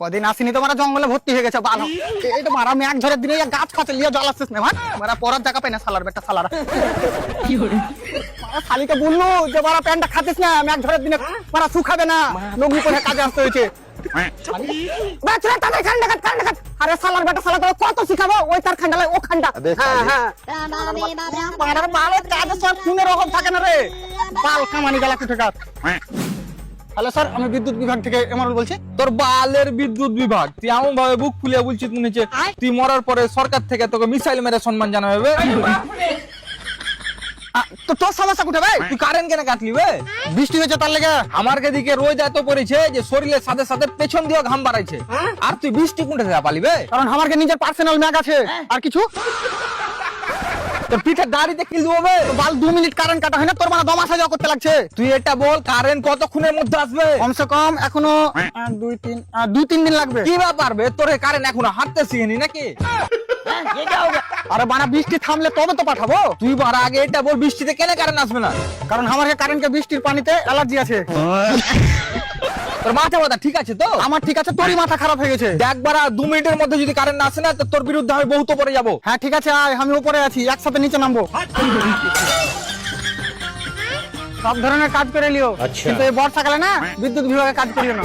কদিন আসিনি তো মারা জঙ্গলে ভর্তি হয়ে গেছে ভালো। এই তো মারা মেঘ ঝড়ের দিনে গাছ খাতে লিয়ে জল আসছিস না ভাই, মারা পরার জায়গা পাই না সালার বেটা সালারা। মারা শালিকে বললো যে মারা প্যান্টটা খাতিস না, মেঘ ঝড়ের দিনে মারা শুকাবে না, লগ্নি করে কাজে আসতে হয়েছে। আরে সালার বেটা সালা তোর কত শিখাবো, ওই তার খান্ডালে ও খান্ডা। হ্যাঁ হ্যাঁ মারার বাল কাজে সব শুনে রকম থাকে না রে, বাল কামানি গেলা কুঠে কাজ। হ্যালো স্যার, আমি বিদ্যুৎ বিভাগ থেকে এমরুল বলছি। তোর বালের বিদ্যুৎ বিভাগ, তুই এমন ভাবে বুক ফুলিয়ে বলছিস মনে হচ্ছে তুই মরার পরে সরকার থেকে তোকে মিসাইল মেরে সম্মান জানাবে বে। তো তোর সমস্যা কোথায় ভাই? তুই কারেন্ট কেন কাটলি বে? বৃষ্টি হয়েছে তার লেগে। আমার দিকে রোজ এত পড়েছে যে শরীরের সাথে সাথে পেছন দিয়ে ঘাম বাড়াইছে, আর তুই বৃষ্টি কোনটা থেকে পালি বে? কারণ আমার নিজের পার্সোনাল ম্যাগ আছে। আর কিছু তোর পিঠে দাড়িতে কি দেবো? বাল 2 মিনিট কারেন্ট কাটা হয় না, তোর মানে দম আসা যাওয়া করতে লাগছে। তুই এটা বল কারেন্ট কতক্ষণের মধ্যে আসবে? কমসে কম এখনো 2-3 দিন লাগবে। কি ব্যাপার বে, তোর কারেন্ট এখনো হাঁটতে শিখেনি নাকি? আরে বানা বৃষ্টি থামলে তবে তো পাঠাবো। তুই বারা আগে এটা বল বৃষ্টিতে কেন কারেন্ট আসবে না? কারণ আমার কারেন্টকে বৃষ্টির পানিতে অ্যালার্জি আছে। তোর মাথা ব্যথা ঠিক আছে তো? আমার ঠিক আছে, তোরই মাথা খারাপ হয়ে গেছে। দেখ বারা 2 মিনিটের মধ্যে যদি কারেন্ট না আসে না তো তোর বিরুদ্ধে আমি বহুত উপরে যাবো। হ্যাঁ ঠিক আছে, আয়, আমি উপরে আছি, একসাথে নিচে নামবো। সব ধরনের কাজ করে লিও, কিন্তু এই বর্ষাকালে না বিদ্যুৎ বিভাগে কাজ করিও না।